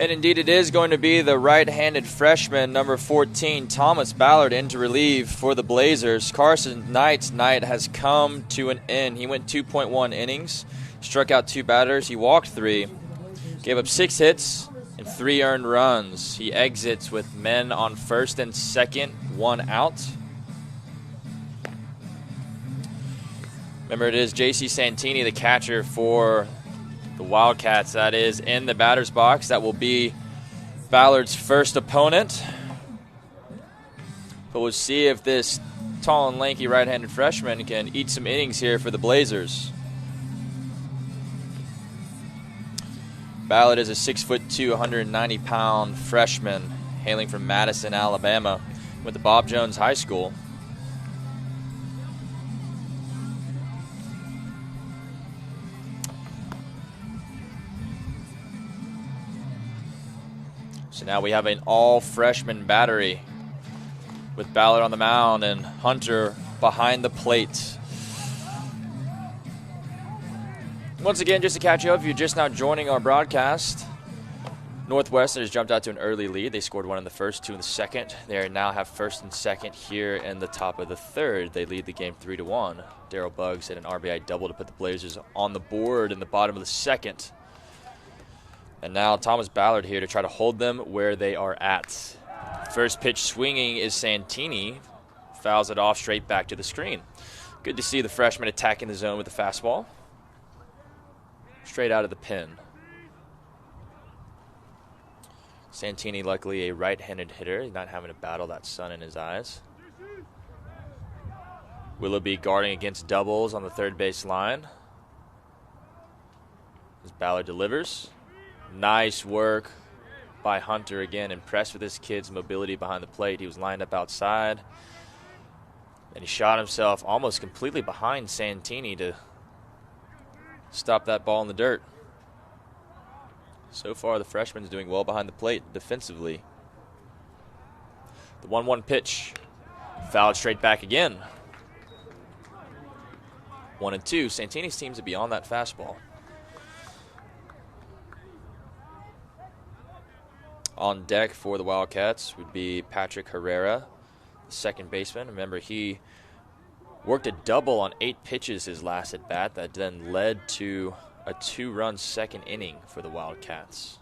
And indeed it is going to be the right-handed freshman, number 14, Thomas Ballard, in to relieve for the Blazers. Carson Knight's night has come to an end. He went 2.1 innings, struck out 2 batters, he walked 3, gave up 6 hits and 3 earned runs. He exits with men on first and second, 1 out. Remember, it is J.C. Santini, the catcher for the Wildcats, that is in the batter's box. That will be Ballard's first opponent. But we'll see if this tall and lanky right-handed freshman can eat some innings here for the Blazers. Ballard is a 6'2", 190-pound freshman hailing from Madison, Alabama, with the Bob Jones High School. So now we have an all-freshman battery with Ballard on the mound and Hunter behind the plate. Once again, just to catch you up, if you're just now joining our broadcast, Northwestern has jumped out to an early lead. They scored 1 in the first, 2 in the second. They now have first and second here in the top of the third. They lead the game 3-1. Darryl Buggs had an RBI double to put the Blazers on the board in the bottom of the second. And now Thomas Ballard here to try to hold them where they are at. First pitch swinging is Santini. Fouls it off straight back to the screen. Good to see the freshman attacking the zone with the fastball. Straight out of the pin. Santini, luckily a right-handed hitter. He's not having to battle that sun in his eyes. Willoughby guarding against doubles on the third base line. As Ballard delivers. Nice work by Hunter again. Impressed with this kid's mobility behind the plate. He was lined up outside, and he shot himself almost completely behind Santini to stop that ball in the dirt. So far, the freshman's doing well behind the plate defensively. The 1-1 pitch. Fouled straight back again. 1-2. Santini seems to be on that fastball. On deck for the Wildcats would be Patrick Herrera, the second baseman. Remember, he worked a double on 8 pitches his last at-bat that then led to a 2-run second inning for the Wildcats.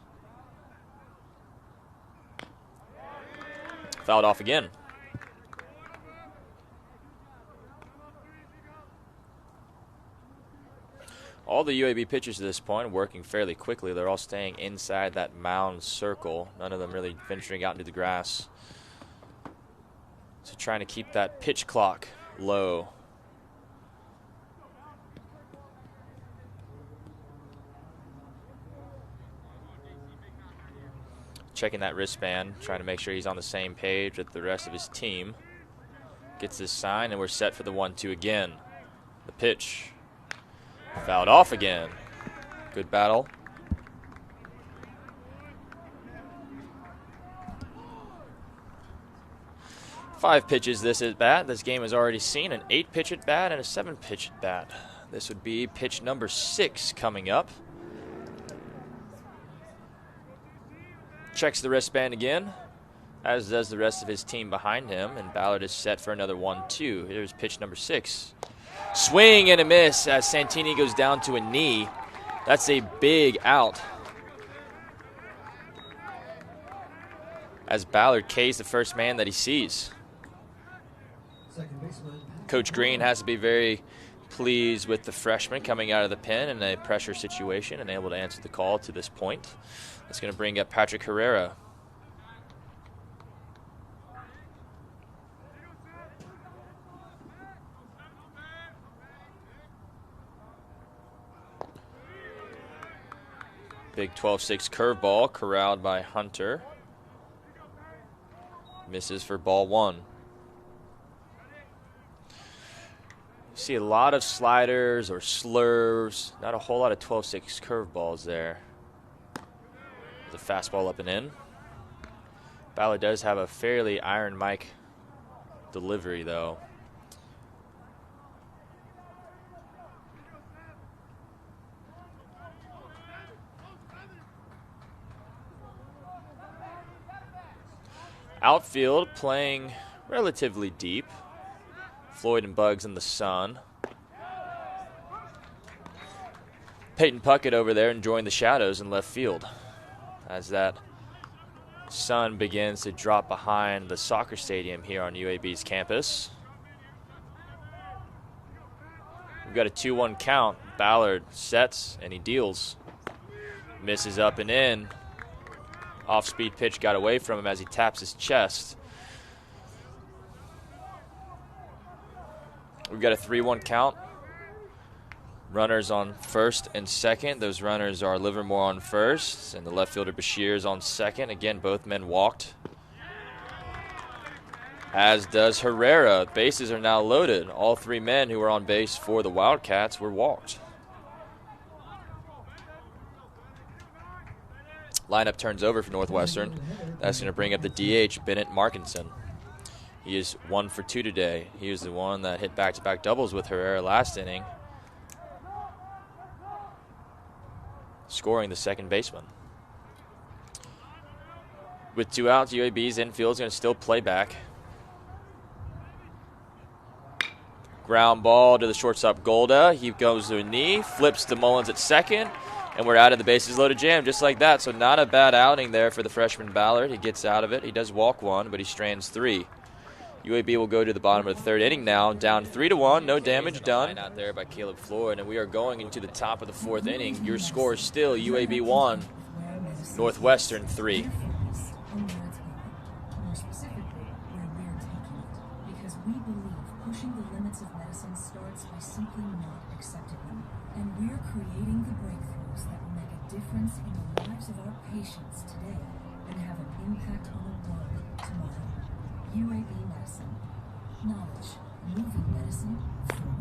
Fouled off again. All the UAB pitchers at this point working fairly quickly. They're all staying inside that mound circle. None of them really venturing out into the grass. So trying to keep that pitch clock low. Checking that wristband, trying to make sure he's on the same page with the rest of his team. Gets this sign, and we're set for the 1-2 again. The pitch. Fouled off again. Good battle. Five pitches this at bat. This game has already seen an 8-pitch at bat and a 7-pitch at bat. This would be pitch number 6 coming up. Checks the wristband again, as does the rest of his team behind him, and Ballard is set for another 1-2. Here's pitch number 6. Swing and a miss as Santini goes down to a knee. That's a big out. As Ballard K's the first man that he sees. Coach Green has to be very pleased with the freshman coming out of the pen in a pressure situation and able to answer the call to this point. That's going to bring up Patrick Herrera. Big 12-6 curveball corralled by Hunter. Misses for ball 1. See a lot of sliders or slurves. Not a whole lot of 12-6 curveballs there. The fastball up and in. Ballard does have a fairly iron mic delivery, though. Outfield playing relatively deep. Floyd and Bugs in the sun. Peyton Puckett over there enjoying the shadows in left field as that sun begins to drop behind the soccer stadium here on UAB's campus. We've got a 2-1 count. Ballard sets and he deals. Misses up and in. Off-speed pitch got away from him as he taps his chest. We've got a 3-1 count. Runners on first and second. Those runners are Livermore on first, and the left fielder Bashir is on second. Again, both men walked. As does Herrera. Bases are now loaded. All three men who were on base for the Wildcats were walked. Lineup turns over for Northwestern. That's going to bring up the DH, Bennett Markinson. He is 1 for 2 today. He was the one that hit back-to-back doubles with Herrera last inning, scoring the second baseman. With 2 outs, UAB's infield is going to still play back. Ground ball to the shortstop, Golda. He goes to a knee, flips to Mullins at second, and we're out of the bases loaded jam just like that. So not a bad outing there for the freshman Ballard. He gets out of it. He does walk 1, but he strands 3. UAB will go to the bottom of the 3rd inning now, down 3-1, no damage done. Out there by Caleb Floyd, and we are going into the top of the 4th inning. Your score is still UAB 1, Northwestern 3. UAB Medicine. Knowledge. Moving medicine forward.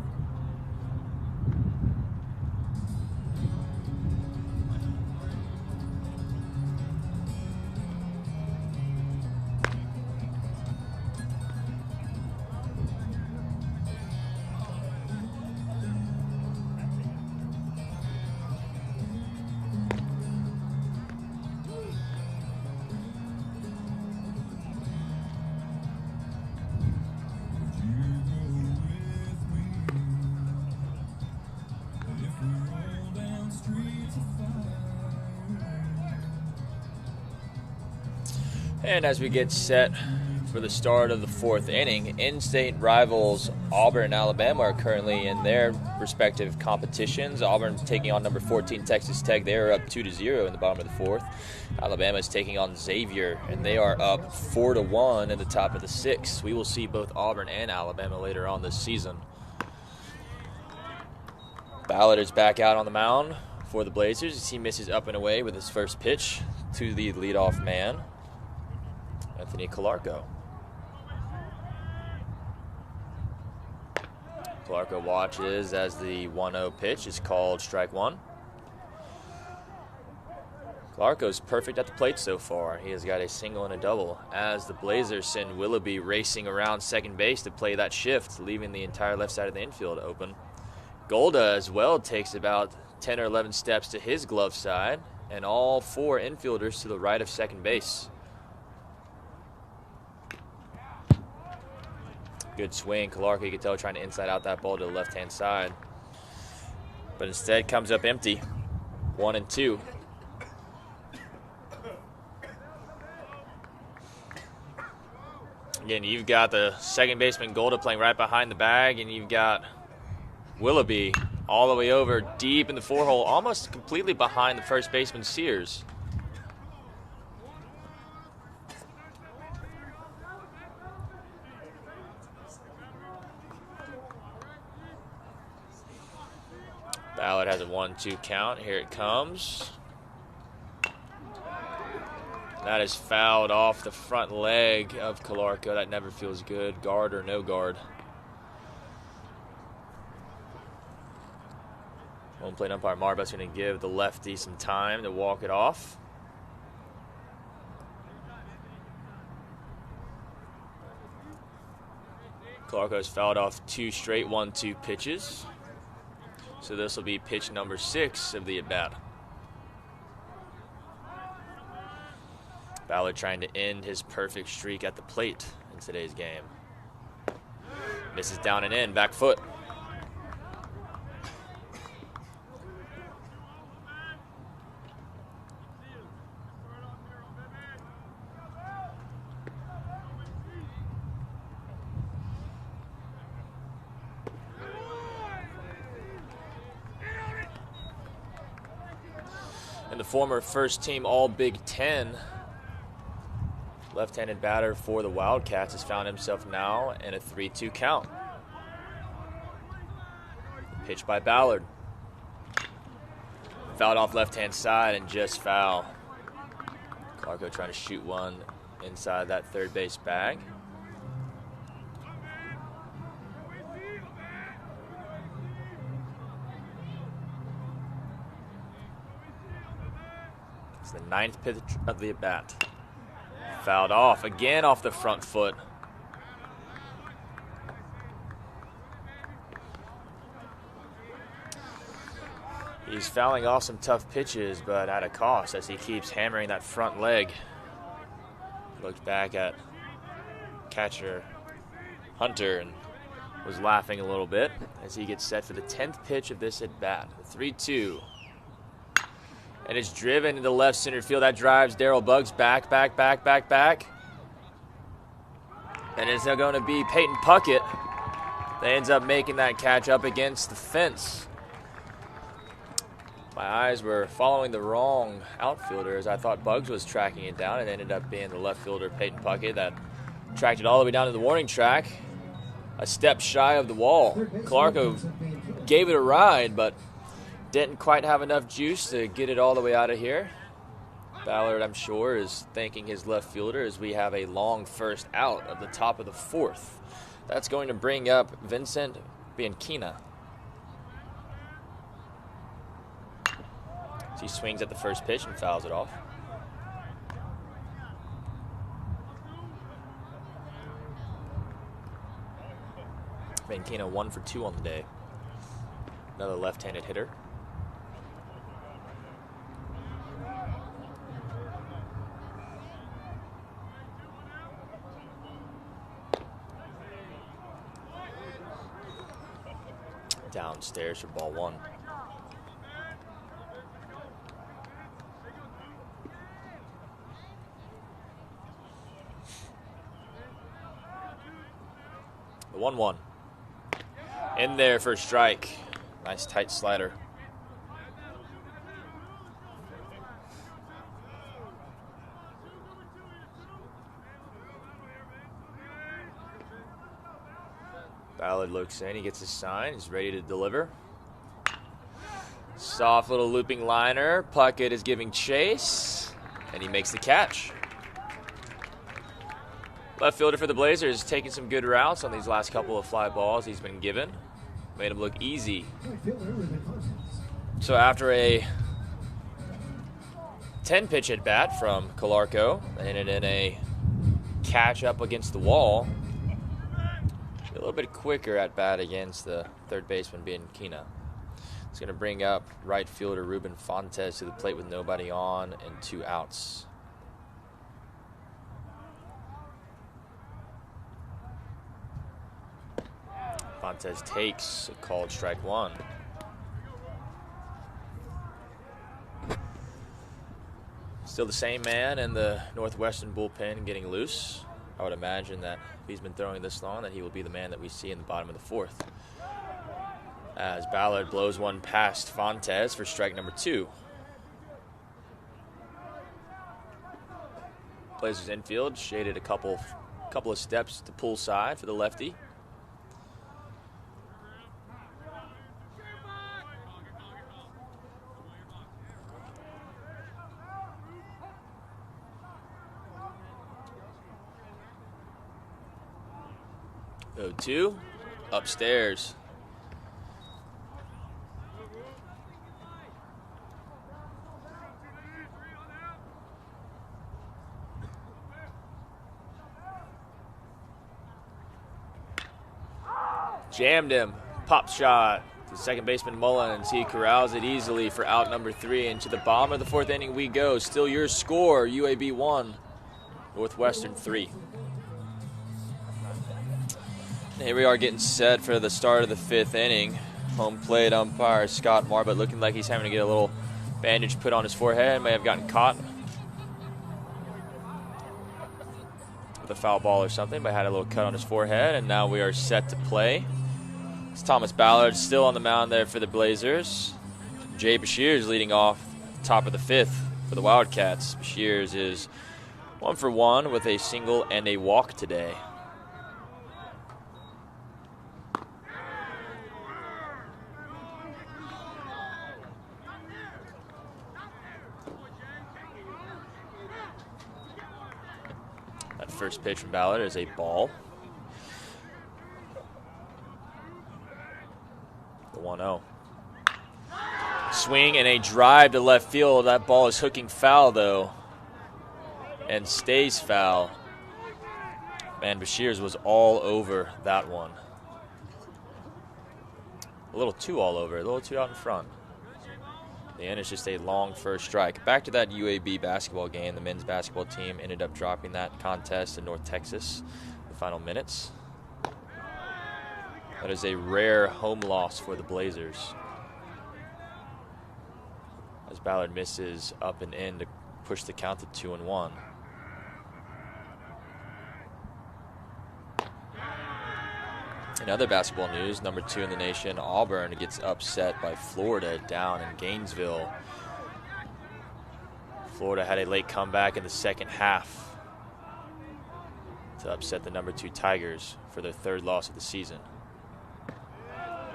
And as we get set for the start of the 4th inning, in-state rivals Auburn and Alabama are currently in their respective competitions. Auburn taking on number 14 Texas Tech. They are up 2-0 in the bottom of the 4th. Alabama is taking on Xavier, and they are up 4-1 in the top of the 6th. We will see both Auburn and Alabama later on this season. Ballard is back out on the mound for the Blazers as he misses up and away with his first pitch to the leadoff man, Anthony Calarco. Calarco watches as the 1-0 pitch is called strike 1. Calarco's perfect at the plate so far. He has got a single and a double as the Blazers send Willoughby racing around second base to play that shift, leaving the entire left side of the infield open. Golda as well takes about 10 or 11 steps to his glove side, and all 4 infielders to the right of second base. Good swing. Calarco, you can tell, trying to inside out that ball to the left-hand side. But instead comes up empty. 1-2. Again, you've got the second baseman Golda playing right behind the bag, and you've got Willoughby all the way over deep in the 4-hole, almost completely behind the first baseman Sears. Ballard has a 1-2 count. Here it comes. That is fouled off the front leg of Calarco. That never feels good, guard or no guard. Home plate umpire Marbut's going to give the lefty some time to walk it off. Calarco's fouled off 2 straight 1-2 pitches. So this will be pitch number 6 of the at-bat. Ballard trying to end his perfect streak at the plate in today's game. Misses down and in, back foot. And the former first team All Big Ten left-handed batter for the Wildcats has found himself now in a 3-2 count. Pitch by Ballard. Fouled off left-hand side and just foul. Clarko trying to shoot one inside that third base bag. It's the 9th pitch of the at-bat. Fouled off, again off the front foot. He's fouling off some tough pitches, but at a cost as he keeps hammering that front leg. Looked back at catcher Hunter and was laughing a little bit as he gets set for the 10th pitch of this at-bat. 3-2. And it's driven into left center field. That drives Darryl Buggs back. And it's now going to be Peyton Puckett that ends up making that catch up against the fence. My eyes were following the wrong outfielder as I thought Buggs was tracking it down. It ended up being the left fielder, Peyton Puckett, that tracked it all the way down to the warning track. A step shy of the wall. Clarko gave it a ride, but didn't quite have enough juice to get it all the way out of here. Ballard, I'm sure, is thanking his left fielder as we have a long first out of the top of the 4th. That's going to bring up Vincent Bianchina. He swings at the first pitch and fouls it off. Bianchina 1 for 2 on the day. Another left-handed hitter. Downstairs for ball 1. The 1-1. In there for a strike. Nice tight slider. Ballard looks in, he gets his sign, he's ready to deliver. Soft little looping liner. Puckett is giving chase, and he makes the catch. Left fielder for the Blazers taking some good routes on these last couple of fly balls he's been given. Made him look easy. So after a 10-pitch at bat from Clarko, and in a catch up against the wall, a little bit quicker at bat against the third baseman Bianchina. It's going to bring up right fielder Ruben Fontes to the plate with nobody on and 2 outs. Fontes takes a called strike 1. Still the same man in the Northwestern bullpen getting loose. I would imagine that if he's been throwing this long, that he will be the man that we see in the bottom of the 4th. As Ballard blows one past Fontes for strike number 2. Blazers infield shaded a couple of steps to pull side for the lefty. Go 2, upstairs. Jammed him, pop shot to second baseman Mullins. He corrals it easily for out number 3. Into the bottom of the 4th inning we go. Still your score, UAB 1, Northwestern 3. Here we are getting set for the start of the 5th inning. Home plate umpire Scott Marbut looking like he's having to get a little bandage put on his forehead. May have gotten caught with a foul ball or something, but had a little cut on his forehead. And now we are set to play. It's Thomas Ballard still on the mound there for the Blazers. Jay Bashirs leading off top of the 5th for the Wildcats. Bashirs is 1 for 1 with a single and a walk today. That first pitch from Ballard is a ball. The 1-0. Swing and a drive to left field. That ball is hooking foul, though, and stays foul. Man, Bashirs was all over that one. A little too all over, a little too out in front. The end is just a long first strike. Back to that UAB basketball game. The men's basketball team ended up dropping that contest in North Texas in the final minutes. That is a rare home loss for the Blazers, as Ballard misses up and in to push the count to 2-1. In other basketball news, number 2 in the nation, Auburn, gets upset by Florida down in Gainesville. Florida had a late comeback in the second half to upset the number 2 Tigers for their 3rd loss of the season.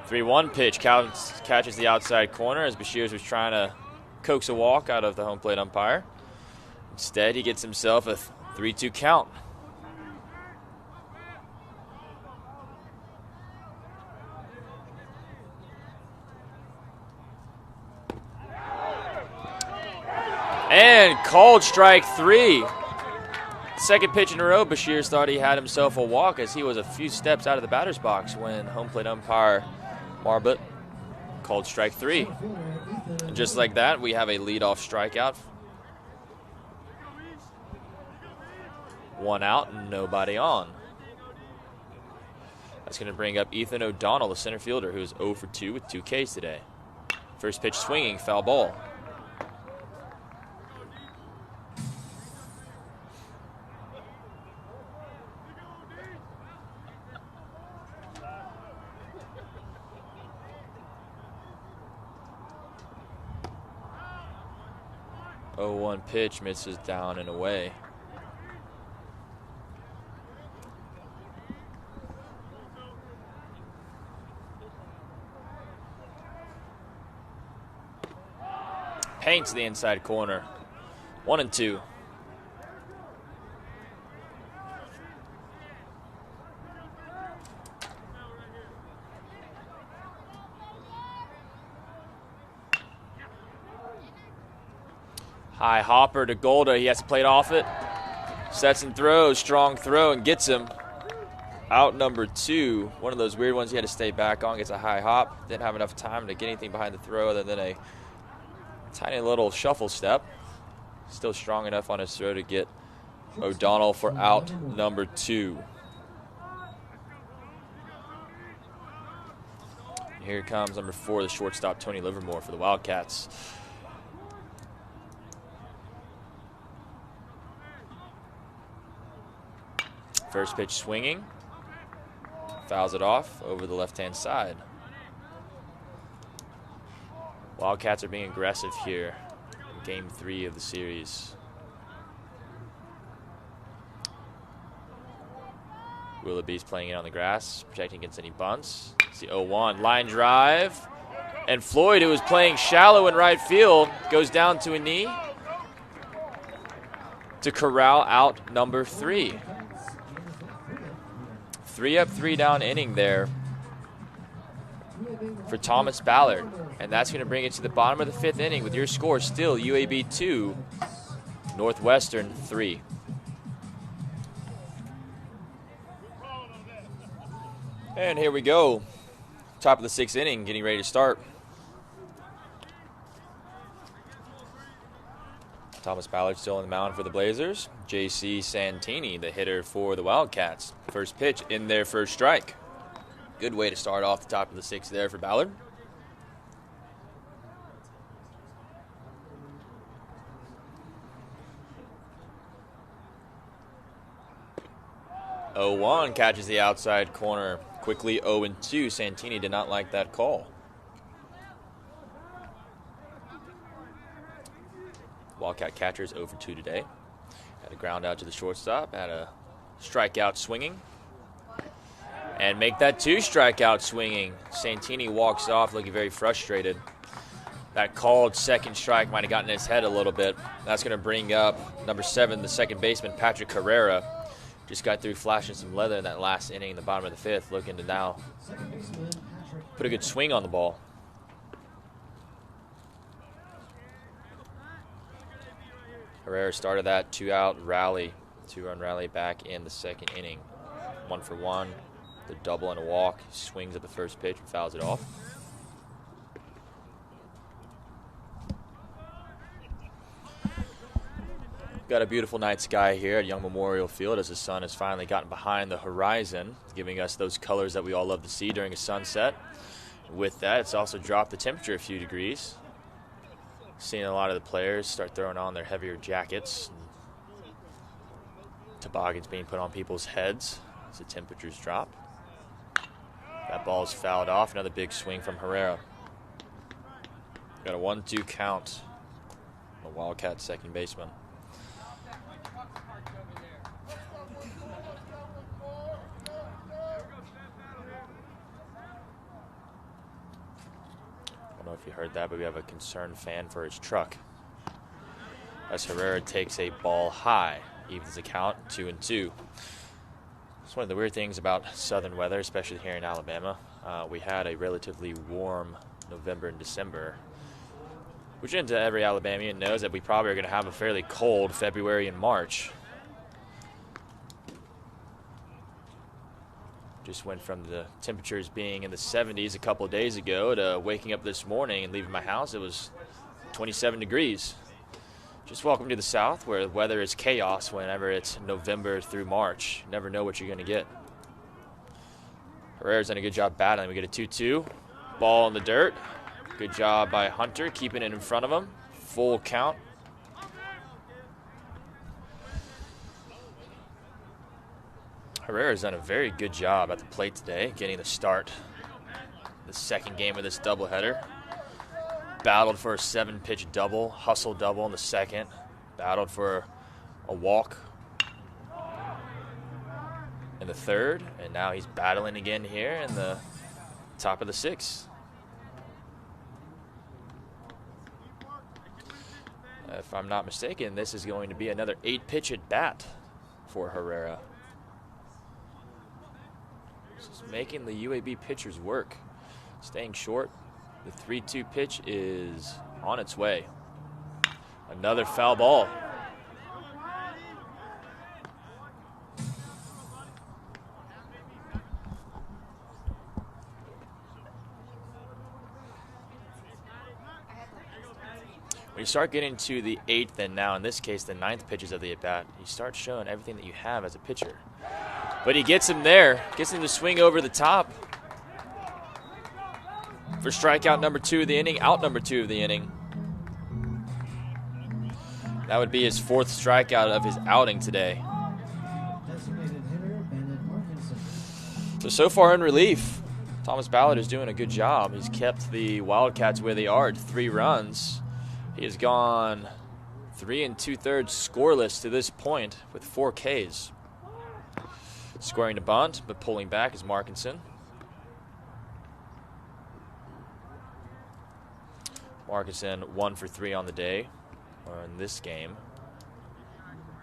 3-1 pitch catches the outside corner as Bashirs was trying to coax a walk out of the home plate umpire. Instead, he gets himself a 3-2 count. And called strike 3. Second pitch in a row, Bashirs thought he had himself a walk as he was a few steps out of the batter's box when home plate umpire Marbut called strike 3. And just like that, we have a leadoff strikeout. 1 out and nobody on. That's going to bring up Ethan O'Donnell, the center fielder, who's 0 for 2 with 2 Ks today. First pitch swinging, foul ball. Oh, 1 pitch misses down and away. Paints the inside corner. 1-2. High hopper to Golda. He has to play it off it. Sets and throws. Strong throw and gets him. Out number 2. One of those weird ones he had to stay back on. Gets a high hop. Didn't have enough time to get anything behind the throw other than a tiny little shuffle step. Still strong enough on his throw to get O'Donnell for out number 2. And here comes number 4, the shortstop, Tony Livermore, for the Wildcats. First pitch swinging. Fouls it off over the left-hand side. Wildcats are being aggressive here in Game 3 of the series. Willoughby's playing it on the grass, protecting against any bunts. It's the 0-1. Line drive. And Floyd, who was playing shallow in right field, goes down to a knee to corral out number 3. 3 up, 3 down inning there for Thomas Ballard. And that's going to bring it to the bottom of the 5th inning with your score still UAB 2, Northwestern 3. And here we go. Top of the 6th inning, getting ready to start. Thomas Ballard still on the mound for the Blazers. J.C. Santini, the hitter for the Wildcats. First pitch in there for a strike. Good way to start off the top of the sixth there for Ballard. 0-1 catches the outside corner. Quickly 0-2. Santini did not like that call. Wildcat catcher's 0 for 2 today. Had a ground out to the shortstop. Had a strikeout swinging. And make that 2 strikeout swinging. Santini walks off looking very frustrated. That called second strike might have gotten in his head a little bit. That's going to bring up number 7, the second baseman, Patrick Herrera. Just got through flashing some leather in that last inning in the bottom of the 5th, looking to now put a good swing on the ball. Herrera started that 2-out rally, 2-run rally back in the 2nd inning. 1 for 1, the double and a walk. Swings at the first pitch and fouls it off. Got a beautiful night sky here at Young Memorial Field as the sun has finally gotten behind the horizon, giving us those colors that we all love to see during a sunset. With that, it's also dropped the temperature a few degrees. Seeing a lot of the players start throwing on their heavier jackets. Toboggans being put on people's heads as the temperatures drop. That ball is fouled off. Another big swing from Herrera. Got a 1-2 count. The Wildcat second baseman. I don't know if you heard that, but we have a concerned fan for his truck. As Herrera takes a ball high, evens the count, 2-2. It's one of the weird things about southern weather, especially here in Alabama. We had a relatively warm November and December, which into every Alabamian knows that we probably are going to have a fairly cold February and March. Just went from the temperatures being in the 70s a couple of days ago to waking up this morning and leaving my house. It was 27 degrees. Just welcome to the South, where the weather is chaos whenever it's November through March. You never know what you're going to get. Herrera's done a good job battling. We get a 2-2. Ball in the dirt. Good job by Hunter, keeping it in front of him. Full count. Herrera's done a very good job at the plate today, getting the start. The second game of this doubleheader. Battled for a 7-pitch double, hustle double in the second. Battled for a walk in the third, and now he's battling again here in the top of the 6th. If I'm not mistaken, this is going to be another 8-pitch at bat for Herrera. Just making the UAB pitchers work. Staying short. The 3-2 pitch is on its way. Another foul ball. When you start getting to the 8th and now, in this case, the 9th pitches of the at-bat, you start showing everything that you have as a pitcher. But he gets him there, gets him to swing over the top for strikeout number 2 of the inning, out number 2 of the inning. That would be his 4th strikeout of his outing today. So far in relief, Thomas Ballard is doing a good job. He's kept the Wildcats where they are at 3 runs. He has gone 3 2/3 scoreless to this point with 4 Ks. Scoring to bunt, but pulling back is Markinson. Markinson 1 for 3 on the day, or in this game,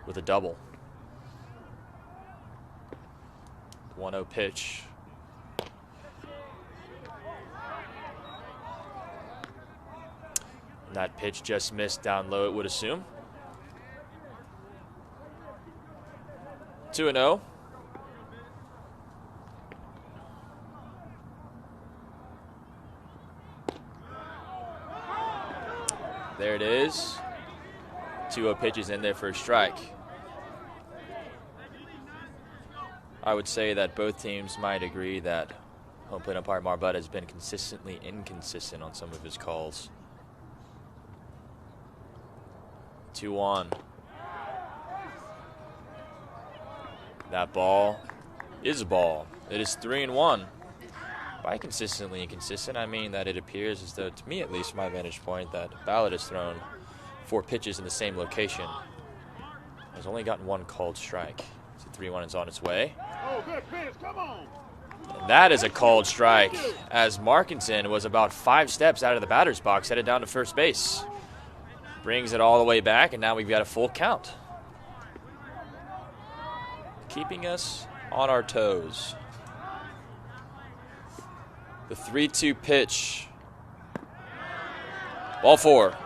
with a double. 1-0 pitch. And that pitch just missed down low, it would assume. 2-0. There it is. 2-0 pitches in there for a strike. I would say that both teams might agree that home plate umpire Marbut has been consistently inconsistent on some of his calls. 2-1. That ball is a ball. It is 3-1. By consistently inconsistent, I mean that it appears as though, to me at least, from my vantage point, that Ballard has thrown 4 pitches in the same location. Has only gotten 1 called strike. So 3-1 is on its way. Oh, good pitch. Come on. And that is a called strike, as Markinson was about 5 steps out of the batter's box, headed down to first base. Brings it all the way back, and now we've got a full count. Keeping us on our toes. The 3-2 pitch. Ball 4.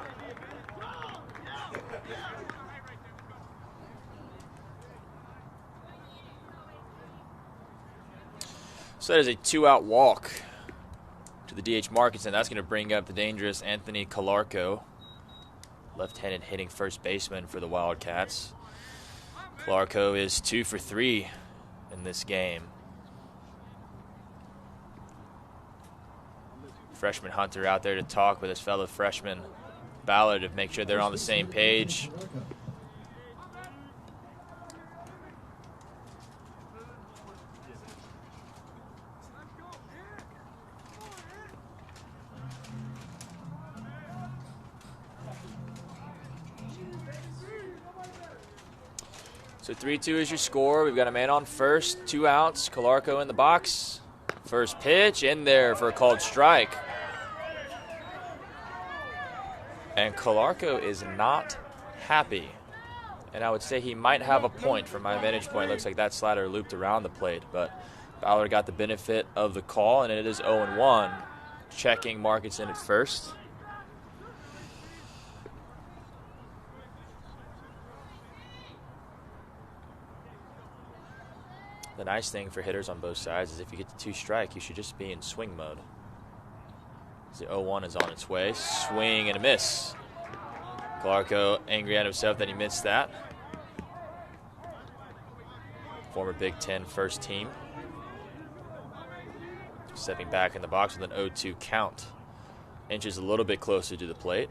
So that is a 2-out walk to the DH Markinson. That's going to bring up the dangerous Anthony Calarco, left-handed hitting first baseman for the Wildcats. Calarco is 2 for 3 in this game. Freshman Hunter out there to talk with his fellow freshman Ballard to make sure they're on the same page. So 3-2 is your score. We've got a man on first, 2 outs. Calarco in the box. First pitch in there for a called strike. And Calarco is not happy. And I would say he might have a point from my vantage point. Looks like that slider looped around the plate. But Ballard got the benefit of the call, and it is 0-1. Checking Markinson at first. The nice thing for hitters on both sides is if you get to 2 strike, you should just be in swing mode. The 0-1 is on its way. Swing and a miss. Calarco angry at himself that he missed that. Former Big Ten first team. Stepping back in the box with an 0-2 count. Inches a little bit closer to the plate.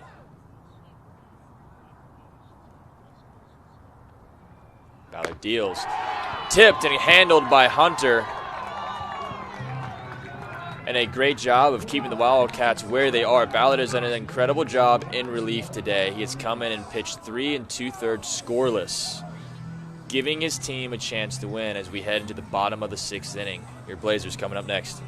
Ballard deals. Tipped and handled by Hunter. And a great job of keeping the Wildcats where they are. Ballard has done an incredible job in relief today. He has come in and pitched 3 2/3 scoreless, giving his team a chance to win as we head into the bottom of the 6th inning. Your Blazers coming up next.